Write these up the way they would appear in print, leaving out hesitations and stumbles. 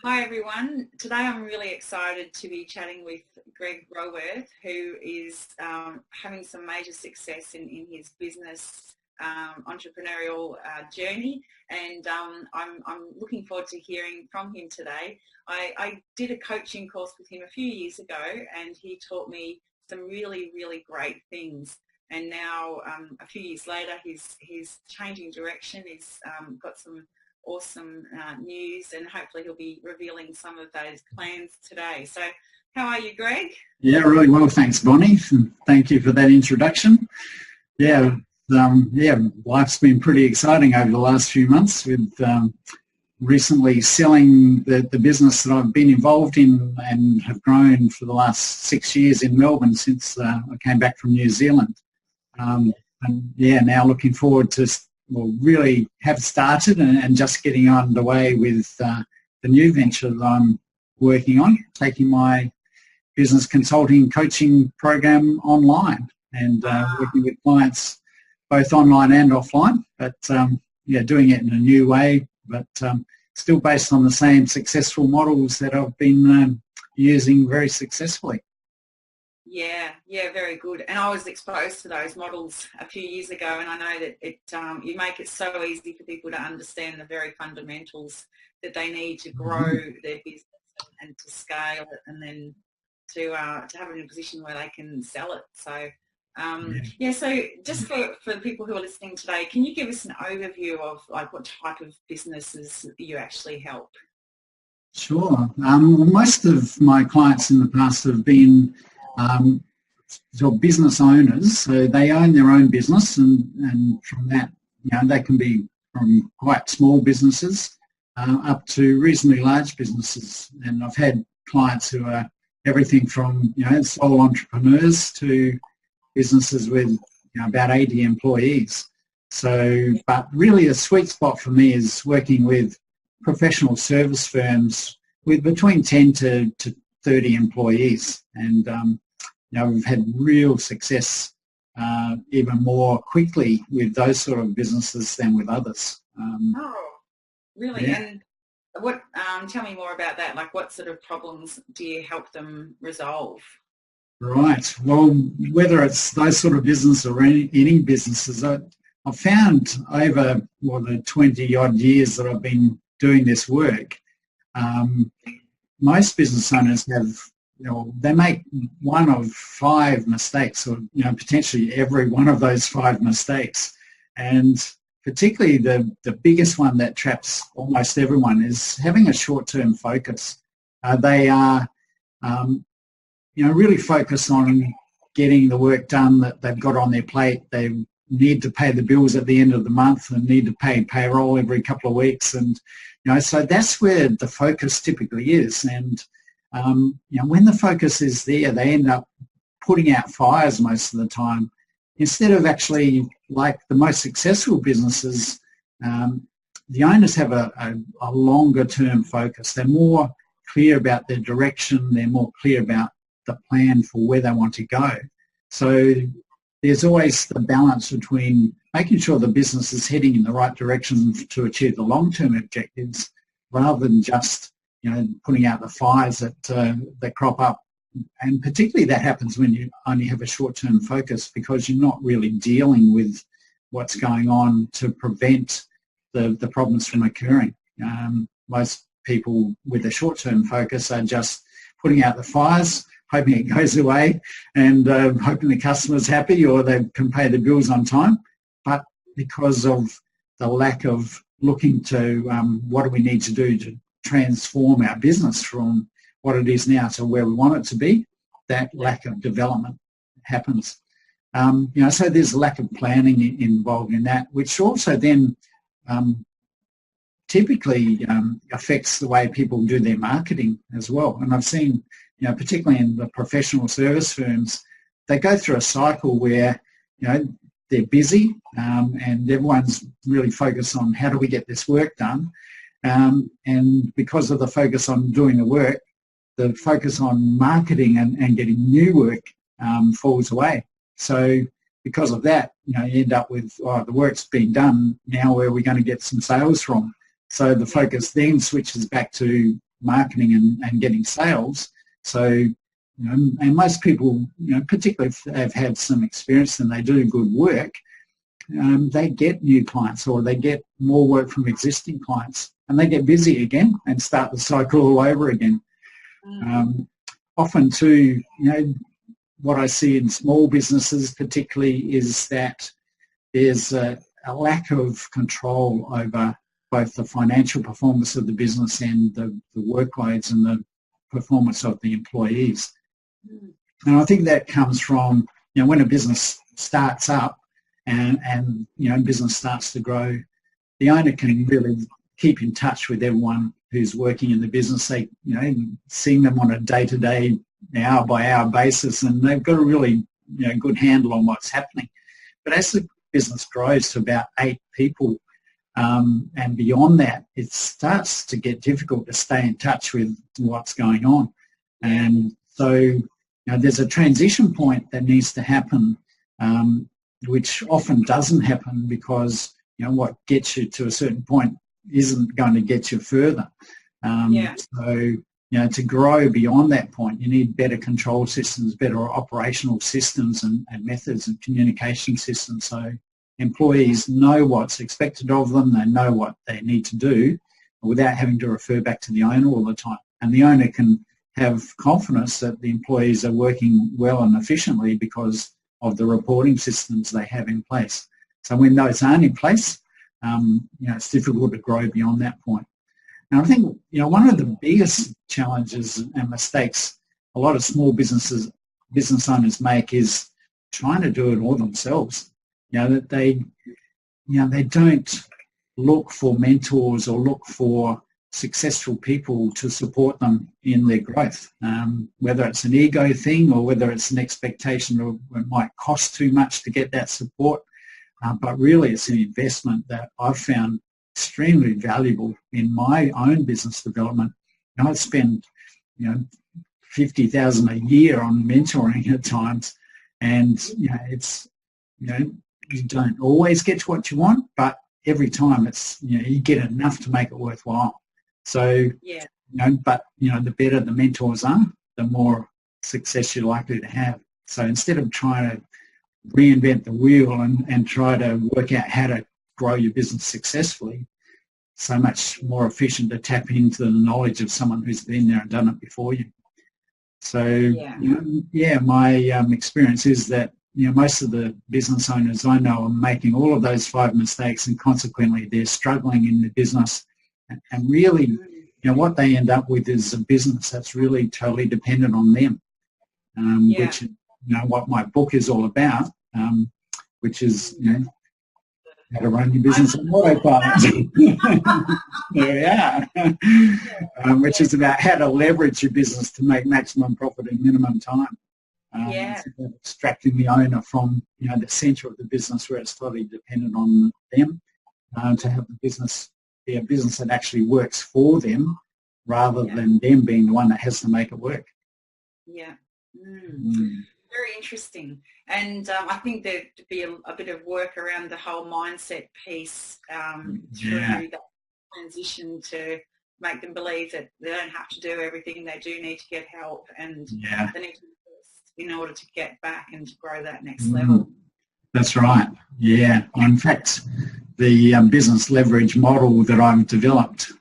Hi everyone. Today I'm really excited to be chatting with Greg Roworth, who is having some major success in his business entrepreneurial journey, and I'm looking forward to hearing from him today. I did a coaching course with him a few years ago, and he taught me some really great things. And now a few years later, he's changing direction. He's got some awesome news, and hopefully he'll be revealing some of those plans today. So how are you, Greg? Yeah, really well, thanks, Bonnie. And thank you for that introduction. Yeah, life's been pretty exciting over the last few months with recently selling the business that I've been involved in and have grown for the last 6 years in Melbourne since I came back from New Zealand. Now looking forward to really have started and just getting underway with the new venture that I'm working on, taking my business consulting coaching program online and working with clients both online and offline, but doing it in a new way, but still based on the same successful models that I've been using very successfully. Yeah, very good. And I was exposed to those models a few years ago, and I know that you make it so easy for people to understand the very fundamentals that they need to grow their business and to scale it, and then to have it in a position where they can sell it. So so just for the people who are listening today, can you give us an overview of like what type of businesses you actually help? Sure. Most of my clients in the past have been business owners, so they own their own business, and from that, they can be from quite small businesses up to reasonably large businesses. And I've had clients who are everything from sole entrepreneurs to businesses with about 80 employees. So, but really a sweet spot for me is working with professional service firms with between 10 to 30 employees, and we've had real success even more quickly with those sort of businesses than with others. Really? Yeah. And what? Tell me more about that. Like, what sort of problems do you help them resolve? Right. Well, whether it's those sort of business or any businesses, I've found over the 20-odd years that I've been doing this work, most business owners have, they make one of 5 mistakes, or potentially every one of those 5 mistakes. And particularly the biggest one that traps almost everyone is having a short-term focus. They are really focused on getting the work done that they've got on their plate. They need to pay the bills at the end of the month and need to pay payroll every couple of weeks, and so that's where the focus typically is. And when the focus is there, they end up putting out fires most of the time, instead of actually, like the most successful businesses, the owners have a longer term focus. They're more clear about their direction. They're more clear about the plan for where they want to go. So there's always the balance between making sure the business is heading in the right direction to achieve the long-term objectives, rather than just putting out the fires that crop up. And particularly that happens when you only have a short-term focus, because you're not really dealing with what's going on to prevent the problems from occurring. Most people with a short-term focus are just putting out the fires, hoping it goes away, and hoping the customer's happy or they can pay the bills on time. But because of the lack of looking to what do we need to do to transform our business from what it is now to where we want it to be, that lack of development happens. So there's a lack of planning involved in that, which also then typically affects the way people do their marketing as well. And I've seen, particularly in the professional service firms, they go through a cycle where, they're busy and everyone's really focused on how do we get this work done. And because of the focus on doing the work, the focus on marketing and getting new work falls away. So because of that, you end up with, the work's been done, now where are we going to get some sales from? So the focus then switches back to marketing and getting sales. So, and most people, particularly if they've had some experience and they do good work, they get new clients or they get more work from existing clients, and they get busy again and start the cycle all over again. Often too, what I see in small businesses particularly is that there's a lack of control over both the financial performance of the business and the workloads and the performance of the employees. And I think that comes from, when a business starts up and business starts to grow, the owner can really keep in touch with everyone who's working in the business. They, seeing them on a day-to-day, hour-by-hour basis, and they've got a really, good handle on what's happening. But as the business grows to about 8 people and beyond that, it starts to get difficult to stay in touch with what's going on. And so, there's a transition point that needs to happen, which often doesn't happen because, what gets you to a certain point isn't going to get you further. So, to grow beyond that point, you need better control systems, better operational systems and methods and communication systems. So employees know what's expected of them, they know what they need to do without having to refer back to the owner all the time. And the owner can have confidence that the employees are working well and efficiently because of the reporting systems they have in place. So when those aren't in place, it's difficult to grow beyond that point. And I think, one of the biggest challenges and mistakes a lot of small business owners make is trying to do it all themselves. That they don't look for mentors or look for successful people to support them in their growth, whether it's an ego thing or whether it's an expectation of it might cost too much to get that support. But really it's an investment that I've found extremely valuable in my own business development. I spend, $50,000 a year on mentoring at times, and it's, you don't always get what you want, but every time it's, you get enough to make it worthwhile. So, but the better the mentors are, the more success you're likely to have. So instead of trying to reinvent the wheel and try to work out how to grow your business successfully, so much more efficient to tap into the knowledge of someone who's been there and done it before you. So, my experience is that, most of the business owners I know are making all of those 5 mistakes, and consequently they're struggling in the business. And really, what they end up with is a business that's really totally dependent on them, which, what my book is all about, which is, how to run your business on Autopilot. There we are. Which is about how to leverage your business to make maximum profit in minimum time. It's about extracting the owner from, the centre of the business where it's totally dependent on them, to have the business be a business that actually works for them rather than them being the one that has to make it work. Very interesting. And I think there'd be a bit of work around the whole mindset piece through that transition to make them believe that they don't have to do everything, they do need to get help, and they need to invest in order to get back and to grow that next level. That's right. Yeah. In fact, the business leverage model that I've developed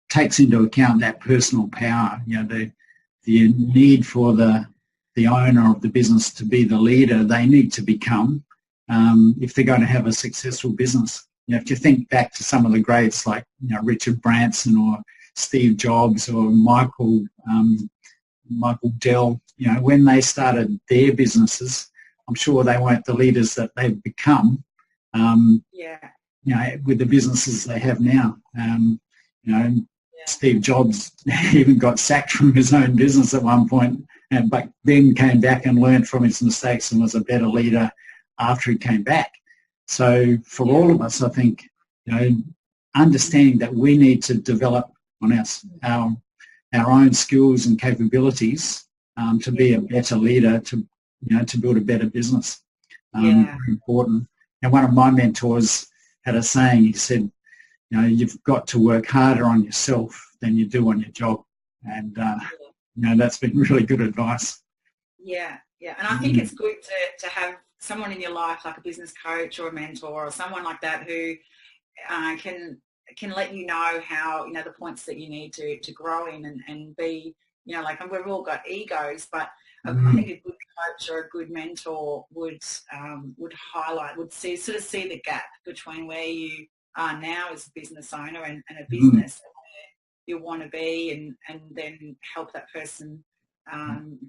takes into account that personal power, the need for the owner of the business to be the leader they need to become if they're going to have a successful business. If you think back to some of the greats like Richard Branson or Steve Jobs or Michael Dell, when they started their businesses, I'm sure they weren't the leaders that they've become with the businesses they have now. Steve Jobs even got sacked from his own business at one point, but then came back and learned from his mistakes and was a better leader after he came back. So for all of us, I think, understanding that we need to develop on our own skills and capabilities to be a better leader, to build a better business. Very important. And one of my mentors had a saying. He said, you know, you've got to work harder on yourself than you do on your job. And, you know, that's been really good advice. Yeah, yeah. And I think it's good to have someone in your life, like a business coach or a mentor or someone like that, who can let you know how, you know, the points that you need to grow in and be, you know, like, and we've all got egos, but I think a good coach or a good mentor would highlight, would see the gap between where you are now as a business owner and a business and where you want to be, and then help that person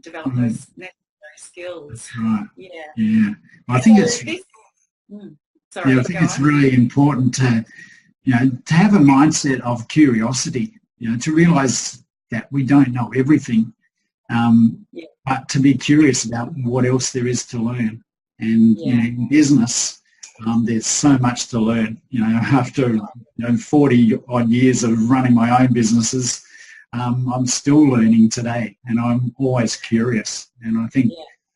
develop those necessary skills. That's right. Yeah. Yeah. Well, I think it's. Sorry. Yeah, I think it's really important to, you know, to have a mindset of curiosity. You know, to realise that we don't know everything, but to be curious about what else there is to learn. And you know, in business, there's so much to learn. You know, after 40 odd years of running my own businesses, I'm still learning today, and I'm always curious. And I think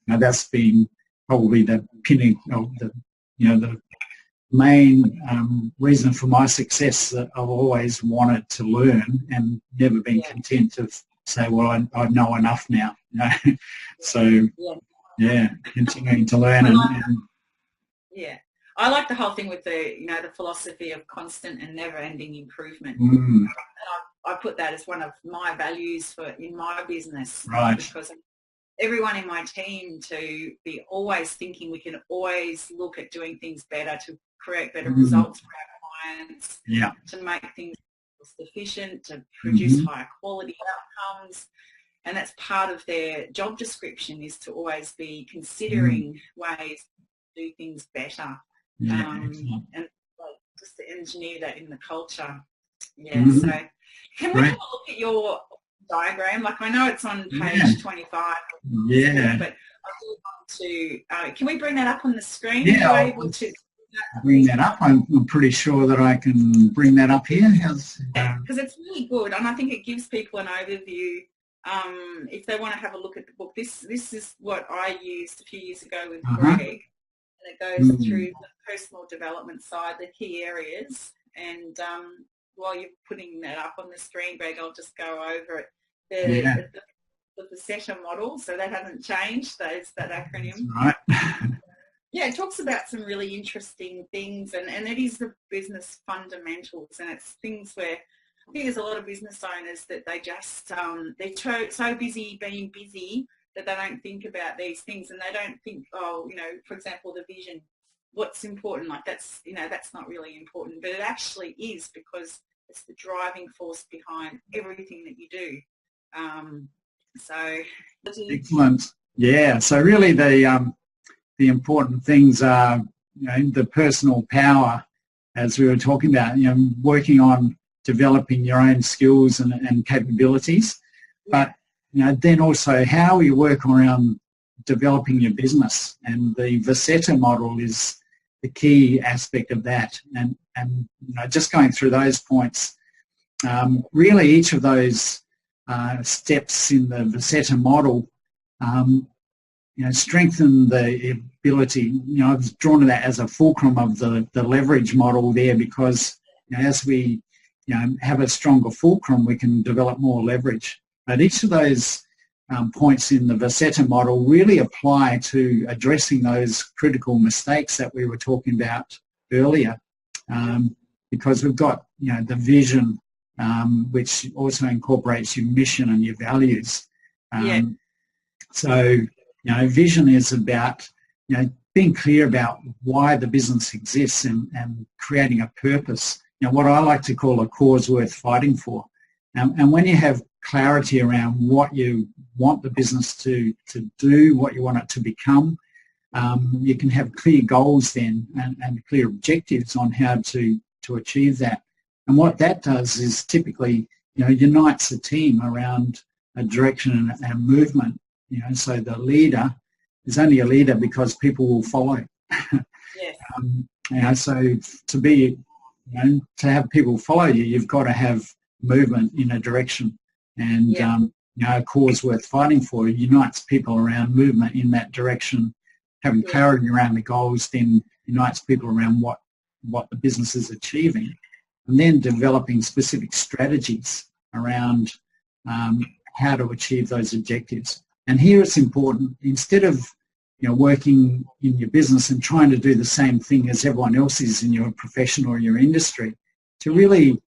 that's been probably the pinnacle, the main reason for my success, that I've always wanted to learn and never been content to say, well, I know enough now. You know? So, continuing to learn. I like the whole thing with the philosophy of constant and never-ending improvement. And I put that as one of my values in my business. Right. Because everyone in my team to be always thinking we can always look at doing things better, to create better results for our clients, to make things efficient, to produce higher quality outcomes. And that's part of their job description, is to always be considering ways to do things better. And just to engineer that in the culture. So can we have a look at your diagram? Like, I know it's on page 25, but I do want to, can we bring that up on the screen? Are you able to bring that up? I'm pretty sure that I can bring that up here. Because it's really good, and I think it gives people an overview if they want to have a look at the book. This is what I used a few years ago with Greg, and it goes through the personal development side, the key areas, and while you're putting that up on the screen, Greg, I'll just go over it. The Vacetta model, so that hasn't changed, that acronym. Right. It talks about some really interesting things, and it is the business fundamentals, and it's things where I think there's a lot of business owners that they just, they're so busy being busy that they don't think about these things, and they don't think, for example, the vision, what's important, like that's not really important, but it actually is, because it's the driving force behind everything that you do. Excellent. Yeah. So really the important things are, the personal power, as we were talking about, working on developing your own skills and capabilities, but then also how you work around developing your business, and the Vacetta model is the key aspect of that. And just going through those points, really each of those steps in the Vacetta model, strengthen the ability. I've drawn to that as a fulcrum of the leverage model there, because as we have a stronger fulcrum, we can develop more leverage. But each of those points in the Vacetta model really apply to addressing those critical mistakes that we were talking about earlier, because we've got the vision, which also incorporates your mission and your values. So vision is about being clear about why the business exists and creating a purpose, what I like to call a cause worth fighting for. And when you have clarity around what you want the business to do, what you want it to become, you can have clear goals then and clear objectives on how to achieve that. And what that does is typically unites a team around a direction and movement. So the leader is only a leader because people will follow. So to have people follow you, you've got to have movement in a direction, and a cause worth fighting for unites people around movement in that direction. Having clarity around the goals then unites people around what the business is achieving. and then developing specific strategies around how to achieve those objectives. And here it's important, instead of working in your business and trying to do the same thing as everyone else is in your profession or your industry, to really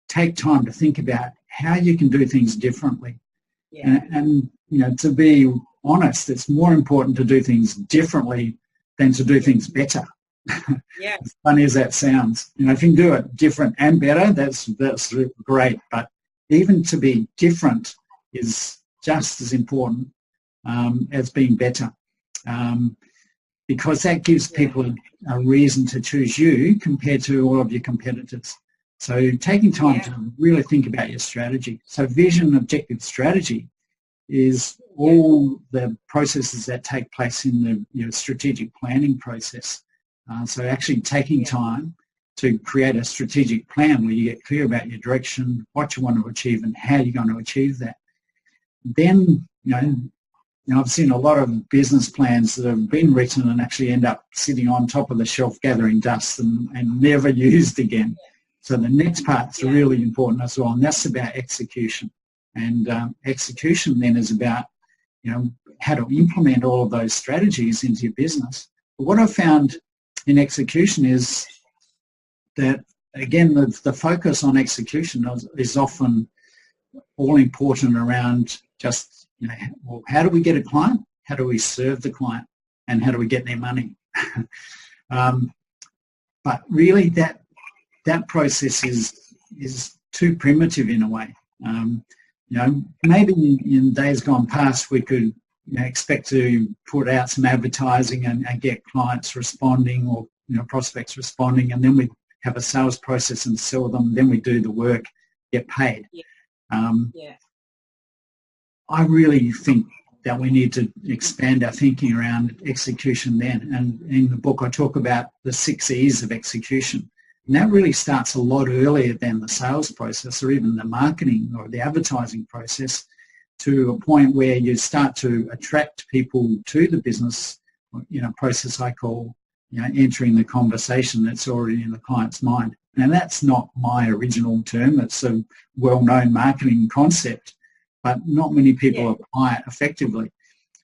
take time to think about how you can do things differently. Yeah. And to be honest, it's more important to do things differently than to do things better. Yeah. As funny as that sounds, if you can do it different and better, that's great. But even to be different is just as important as being better, because that gives people a reason to choose you compared to all of your competitors. So taking time to really think about your strategy. So vision, objective, strategy is all the processes that take place in the strategic planning process. So actually taking time to create a strategic plan where you get clear about your direction, what you want to achieve and how you're going to achieve that. Then, I've seen a lot of business plans that have been written and actually end up sitting on top of the shelf gathering dust and never used again. So the next part's really important as well, and that's about execution. And execution then is about, how to implement all of those strategies into your business. But what I've found in execution is that, again, the focus on execution is often all important around just, well, how do we get a client? How do we serve the client? And how do we get their money? But really that process is too primitive in a way. Maybe in days gone past we could expect to put out some advertising and get clients responding or prospects responding, and then we have a sales process and sell them, then we do the work, get paid. I really think that we need to expand our thinking around execution then, and in the book I talk about the 6 E's of execution. And that really starts a lot earlier than the sales process or even the marketing or the advertising process, to a point where you start to attract people to the business, process I call, entering the conversation that's already in the client's mind. Now that's not my original term, it's a well-known marketing concept, but not many people apply it effectively.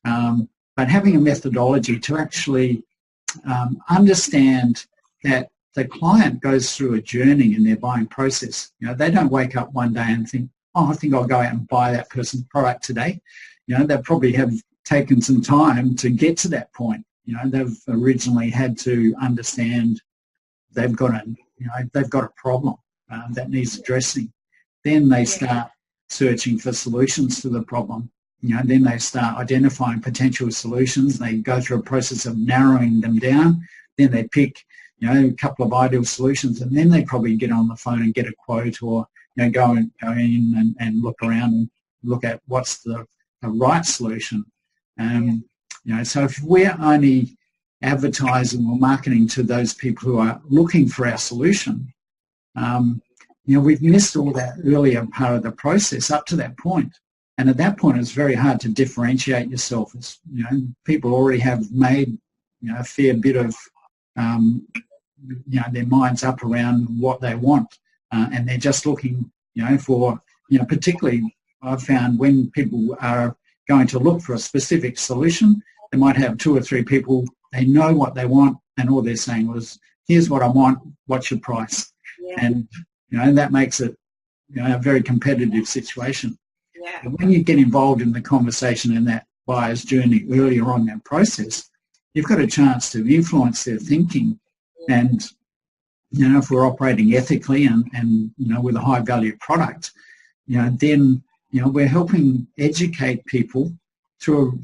But having a methodology to actually understand that the client goes through a journey in their buying process. They don't wake up one day and think, oh, I think I'll go out and buy that person's product today. They probably have taken some time to get to that point. They've originally had to understand they've got a problem that needs addressing. Then they start searching for solutions to the problem. Then they start identifying potential solutions. They go through a process of narrowing them down. Then they pick a couple of ideal solutions, and then they probably get on the phone and get a quote, or go in and look around and look at what's the right solution. So if we're only advertising or marketing to those people who are looking for our solution, we've missed all that earlier part of the process up to that point. And at that point, it's very hard to differentiate yourself. As people already have made a fair bit of their minds up around what they want, and they're just looking for particularly I've found when people are going to look for a specific solution, they might have 2 or 3 people, they know what they want, and all they're saying was, here's what I want, what's your price? And that makes it a very competitive situation. But when you get involved in the conversation in that buyer's journey earlier on in that process, you've got a chance to influence their thinking. And if we're operating ethically and with a high value product, then we're helping educate people through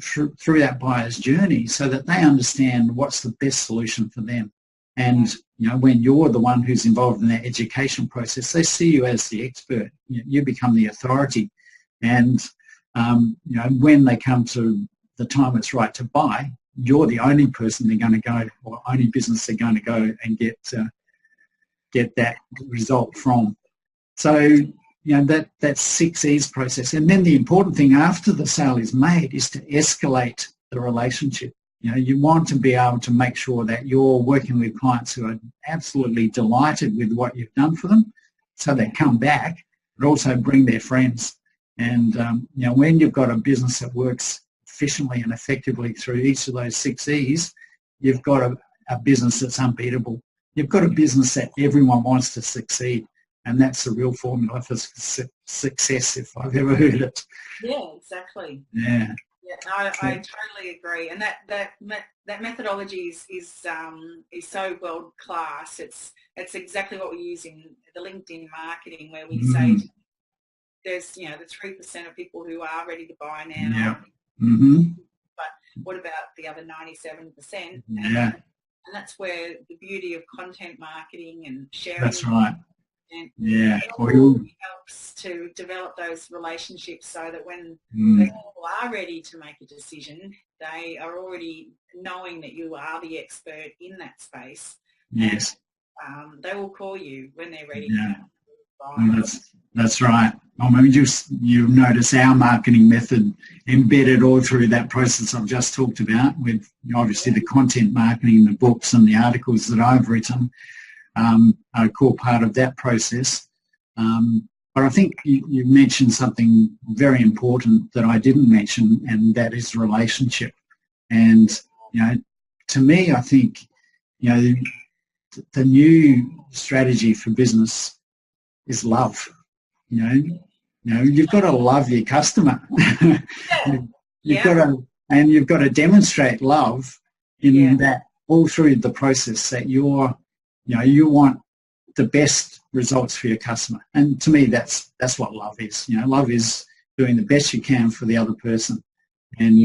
that buyer's journey so that they understand what's the best solution for them. And when you're the one who's involved in that education process, they see you as the expert. You become the authority. And when they come to the time it's right to buy, you're the only person they're going to go, or only business they're going to go and get that result from. So that 6 E's process. And then the important thing after the sale is made is to escalate the relationship. you want to be able to make sure that you're working with clients who are absolutely delighted with what you've done for them, so they come back, but also bring their friends. And when you've got a business that works efficiently and effectively through each of those 6 E's, you've got a business that's unbeatable. You've got a business that everyone wants to succeed, and that's the real formula for success, if I've ever heard it. Yeah, exactly. Yeah. Yeah, I totally agree, and that methodology is so world class. It's exactly what we use in the LinkedIn marketing, where we say there's the 3% of people who are ready to buy now. Yeah. Mm-hmm. But what about the other 97%? Yeah. And that's where the beauty of content marketing and sharing. That's right. And yeah. It all helps to develop those relationships, so that when the people are ready to make a decision, they are already knowing that you are the expert in that space. Yes. And they will call you when they're ready. Yeah. To buy. That's right. I mean, you notice our marketing method embedded all through that process I've just talked about, with obviously the content marketing, the books and the articles that I've written are a core part of that process. But I think you mentioned something very important that I didn't mention, and that is relationship. And, to me, I think, the new strategy for business is love. You've got to love your customer. You've got to demonstrate love in that all through the process, that you want the best results for your customer. And to me, that's what love is. Love is doing the best you can for the other person. And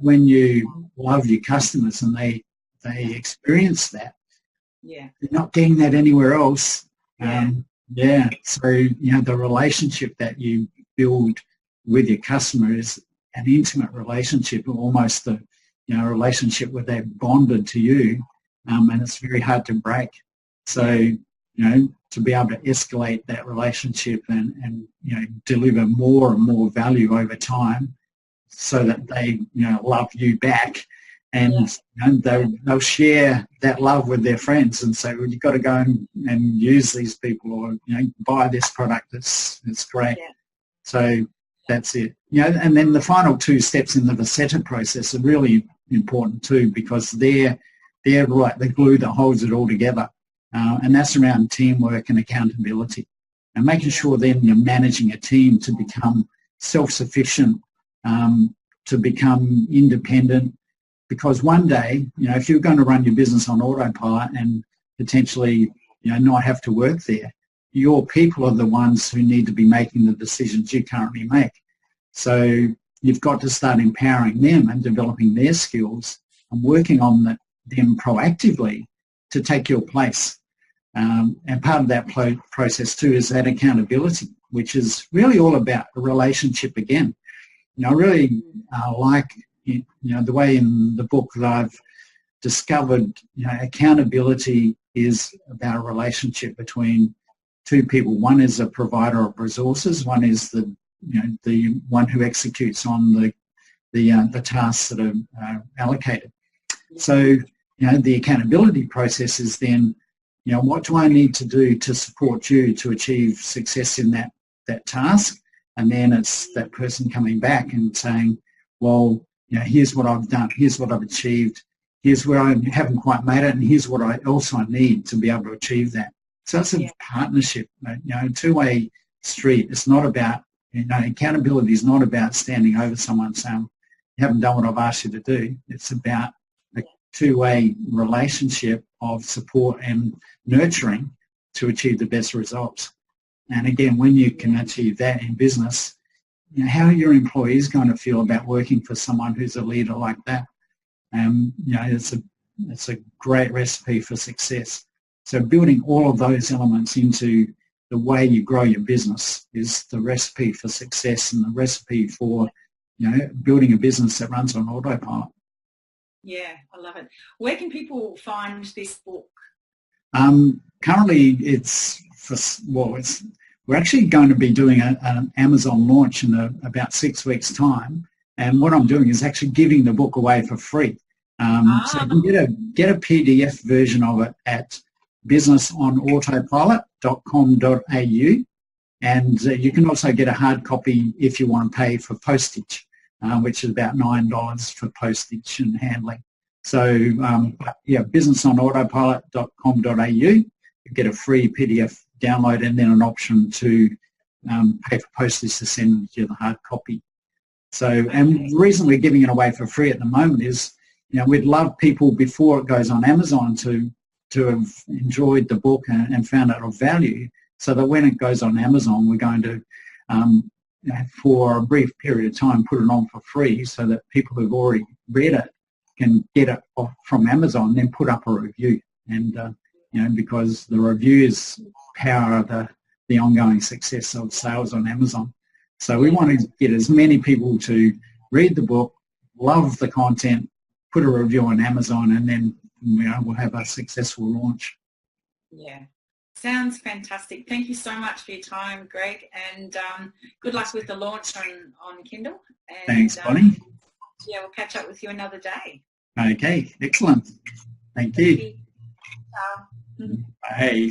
when you love your customers and they experience that, you're not getting that anywhere else. So, the relationship that you build with your customer is an intimate relationship, almost a relationship where they're bonded to you, and it's very hard to break. So, to be able to escalate that relationship and deliver more and more value over time, so that they, love you back. And they'll share that love with their friends and say, well, you've got to go and use these people, or buy this product. It's great. So that's it. And then the final 2 steps in the Vasetta process are really important too, because they're like the glue that holds it all together. And that's around teamwork and accountability, and making sure then you're managing a team to become self-sufficient, to become independent. Because one day, if you're going to run your business on autopilot and potentially, not have to work there, your people are the ones who need to be making the decisions you currently make. So you've got to start empowering them and developing their skills and working on them proactively to take your place. And part of that process too is that accountability, which is really all about a relationship again. I really like the way in the book that I've discovered, accountability is about a relationship between 2 people. One is a provider of resources. One is the one who executes on the tasks that are allocated. So, the accountability process is then, what do I need to do to support you to achieve success in that task? And then it's that person coming back and saying, well, here's what I've done, here's what I've achieved, here's where I haven't quite made it, and here's what I also need to be able to achieve that. So it's a partnership, a two-way street. It's not about, accountability is not about standing over someone saying, you haven't done what I've asked you to do. It's about a two-way relationship of support and nurturing to achieve the best results. And again, when you can achieve that in business, how are your employees going to feel about working for someone who's a leader like that? It's a great recipe for success. So building all of those elements into the way you grow your business is the recipe for success, and the recipe for building a business that runs on autopilot. Yeah, I love it. Where can people find this book? Currently, we're actually going to be doing an Amazon launch in about 6 weeks' time. And what I'm doing is actually giving the book away for free. So you can get a PDF version of it at businessautautopilot.com.au, and you can also get a hard copy if you want to pay for postage, which is about $9 for postage and handling. So businessautautopilot.com.au, you get a free PDF download and then an option to pay for postage to send you the hard copy. So, and the reason we're giving it away for free at the moment is, we'd love people before it goes on Amazon to have enjoyed the book and found it of value, so that when it goes on Amazon, we're going to, for a brief period of time, put it on for free so that people who've already read it can get it off from Amazon and then put up a review. And, because the reviews power the ongoing success of sales on Amazon. So we want to get as many people to read the book, love the content, put a review on Amazon, and then we'll have a successful launch. Yeah, sounds fantastic. Thank you so much for your time, Greg, and good luck with the launch on Kindle. And, thanks, Bonnie. We'll catch up with you another day. Okay, excellent. Thank you. Thank you. Bye.